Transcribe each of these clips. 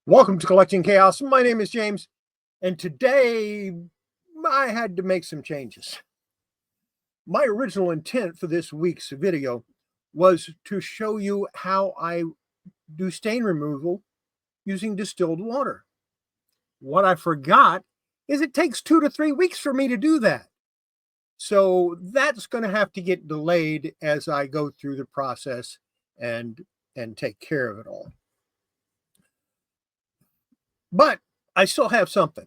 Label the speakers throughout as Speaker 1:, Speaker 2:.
Speaker 1: Welcome to Collecting Chaos. My name is James, and today I had to make some changes. My original intent for this week's video was to show you how I do stain removal using distilled water. What I forgot is it takes 2 to 3 weeks for me to do that. So that's going to have to get delayed as I go through the process and take care of it all. But I still have something.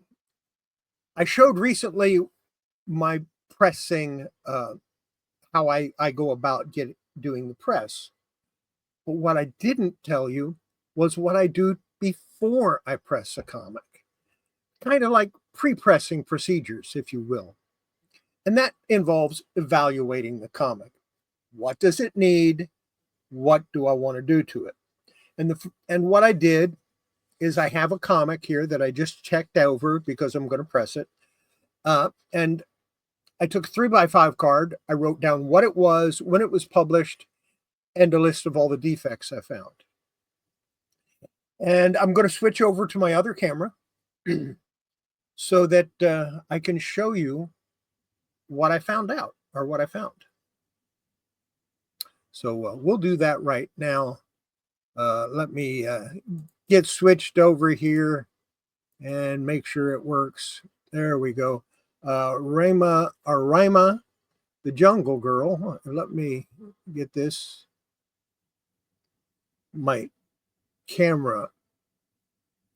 Speaker 1: I showed recently my pressing, how I go about doing the press. But what I didn't tell you was what I do before I press a comic. Kind of like pre-pressing procedures, if you will. And that involves evaluating the comic. What does it need? What do I want to do to it? And what I did is I have a comic here that I just checked over because I'm going to press it. And I took a 3x5 card. I wrote down what it was, when it was published, and a list of all the defects I found. And I'm going to switch over to my other camera so that I can show you what I found out, or what I found. So we'll do that right now. Let me get switched over here and make sure it works. There we go. Rima, the Jungle Girl. Let me get this. My camera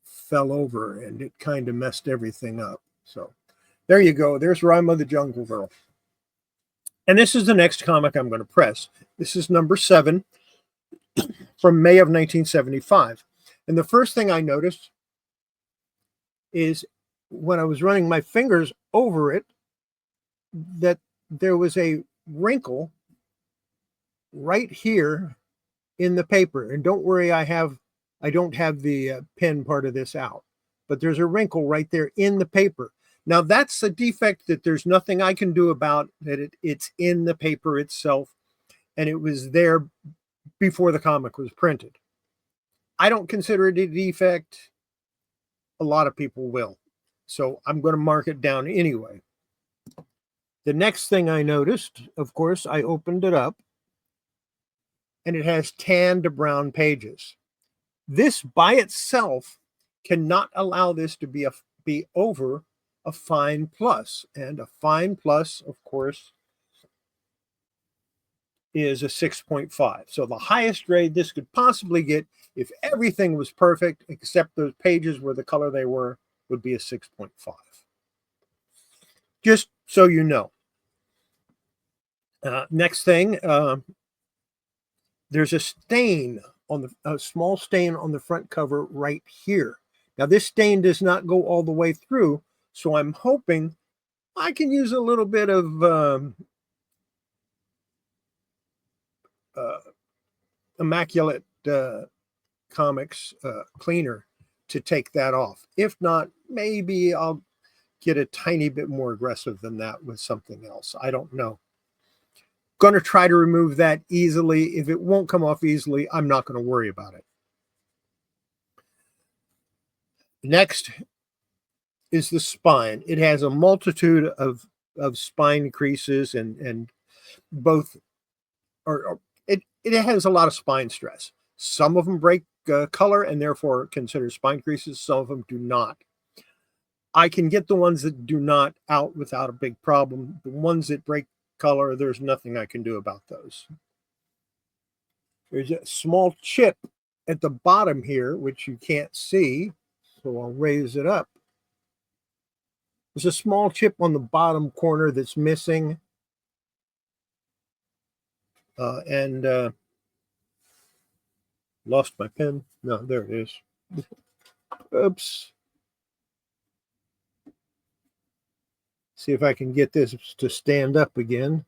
Speaker 1: fell over and it kind of messed everything up. So there you go. There's Rima, the Jungle Girl. And this is the next comic I'm going to press. This is number 7 from May of 1975. And the first thing I noticed is when I was running my fingers over it, that there was a wrinkle right here in the paper. And don't worry, I don't have the pen part of this out, but there's a wrinkle right there in the paper. Now that's a defect that there's nothing I can do about, that it's in the paper itself, and it was there before the comic was printed. I don't consider it a defect. A lot of people will. So I'm going to mark it down anyway. The next thing I noticed, of course, I opened it up, and it has tan to brown pages. This by itself cannot allow this to be over a fine plus. And a fine plus, of course, is a 6.5. So the highest grade this could possibly get, if everything was perfect except those pages were the color they were, would be a 6.5. Just so you know. Next thing, there's a stain on a small stain on the front cover right here. Now this stain does not go all the way through, so I'm hoping I can use a little bit of Immaculate Comics cleaner to take that off. If not, maybe I'll get a tiny bit more aggressive than that with something else. I don't know. Going to try to remove that easily. If it won't come off easily, I'm not going to worry about it. Next is the spine. It has a multitude of spine creases, and both are it has a lot of spine stress. Some of them break color and therefore considered spine creases. Some of them do not. I can get the ones that do not out without a big problem. The ones that break color, there's nothing I can do about those. There's a small chip at the bottom here, which you can't see, so I'll raise it up. There's a small chip on the bottom corner that's missing. And lost my pen. No, there it is. Oops. See if I can get this to stand up again.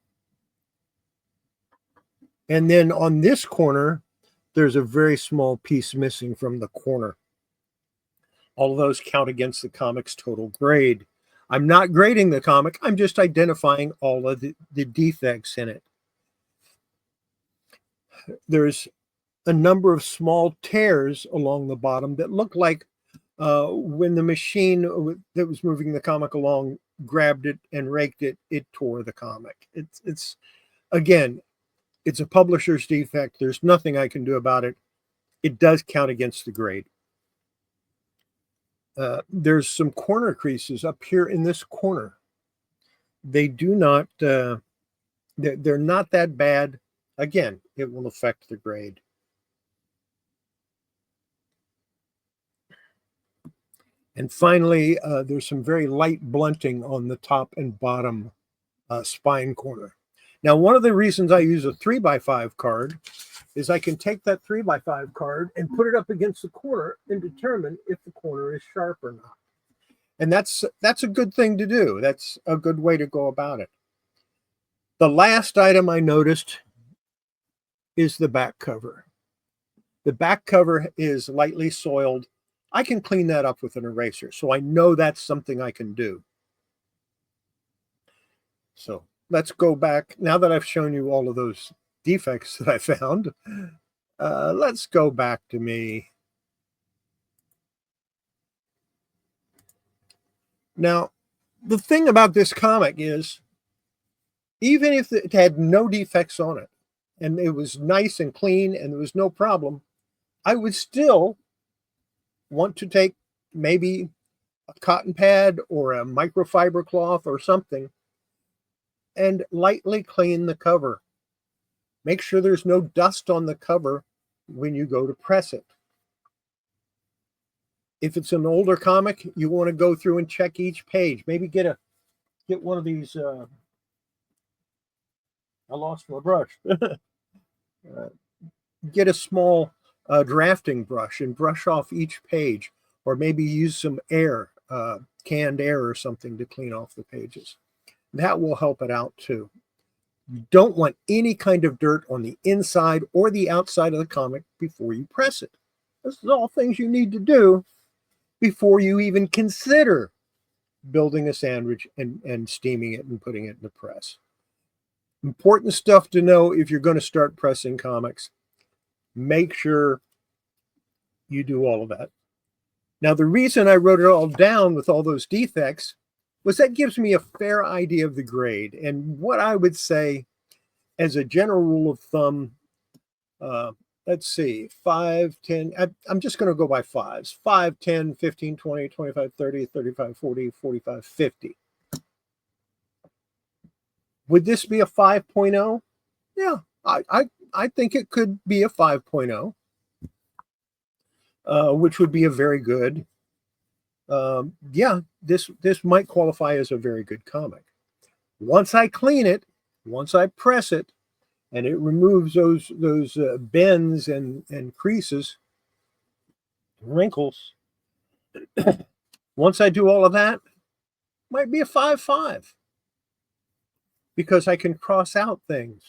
Speaker 1: And then on this corner, there's a very small piece missing from the corner. All of those count against the comic's total grade. I'm not grading the comic. I'm just identifying all of the defects in it. There's a number of small tears along the bottom that look like when the machine that was moving the comic along grabbed it and raked it, it tore the comic. It's again, it's a publisher's defect. There's nothing I can do about it. It does count against the grade. There's some corner creases up here in this corner. They do not, they're not that bad. Again, it will affect the grade. And finally, there's some very light blunting on the top and bottom spine corner. Now, one of the reasons I use a 3x5 card is I can take that 3x5 card and put it up against the corner and determine if the corner is sharp or not. And that's a good thing to do. That's a good way to go about it. The last item I noticed is the back cover. The back cover is lightly soiled. I can clean that up with an eraser, so I know that's something I can do. So let's go back. Now that I've shown you all of those defects that I found, let's go back to me. Now, the thing about this comic is, even if it had no defects on it, and it was nice and clean and there was no problem, I would still want to take maybe a cotton pad or a microfiber cloth or something and lightly clean the cover. Make sure there's no dust on the cover when you go to press it. If it's an older comic, you want to go through and check each page. Maybe get one of these. I lost my brush. Get a small drafting brush and brush off each page, or maybe use some air, canned air or something to clean off the pages. That will help it out too. You don't want any kind of dirt on the inside or the outside of the comic before you press it. This is all things you need to do before you even consider building a sandwich and steaming it and putting it in the press. Important stuff to know if you're going to start pressing comics. Make sure you do all of that. Now, the reason I wrote it all down with all those defects was that gives me a fair idea of the grade. And what I would say as a general rule of thumb, let's see, 5, 10, I'm just going to go by fives. 5, 10, 15, 20, 25, 30, 35, 40, 45, 50. Would this be a 5.0? Yeah, I think it could be a 5.0, which would be a very good. Yeah, this might qualify as a very good comic. Once I clean it, once I press it, and it removes those bends and creases, wrinkles. Once I do all of that, might be a 5.5. Because I can cross out things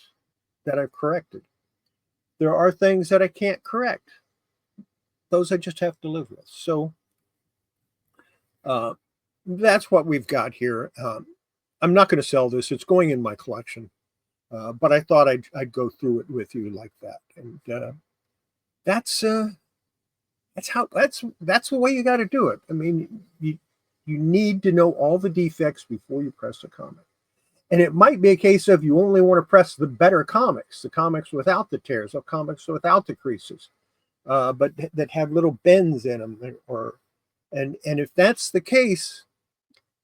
Speaker 1: that I've corrected. There are things that I can't correct. Those I just have to live with. So that's what we've got here. I'm not going to sell this. It's going in my collection. But I thought I'd go through it with you like that. And that's the way you got to do it. I mean, you need to know all the defects before you press a comic. And it might be a case of you only want to press the better comics, the comics without the tears, the comics without the creases, but that have little bends in them. And if that's the case,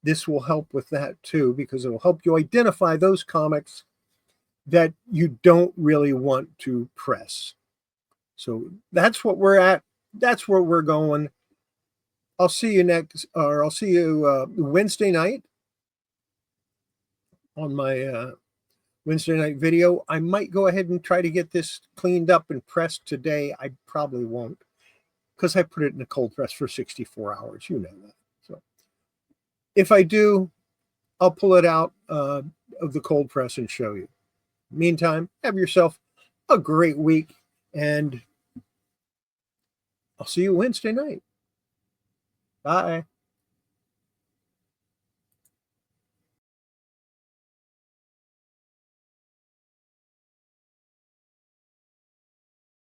Speaker 1: this will help with that too, because it will help you identify those comics that you don't really want to press. So that's what we're at. That's where we're going. I'll see you Wednesday night on my Wednesday night video. I might go ahead and try to get this cleaned up and pressed today. I probably won't, because I put it in a cold press for 64 hours. You know that. So if I do, I'll pull it out of the cold press and show you. Meantime, have yourself a great week, and I'll see you Wednesday night. Bye.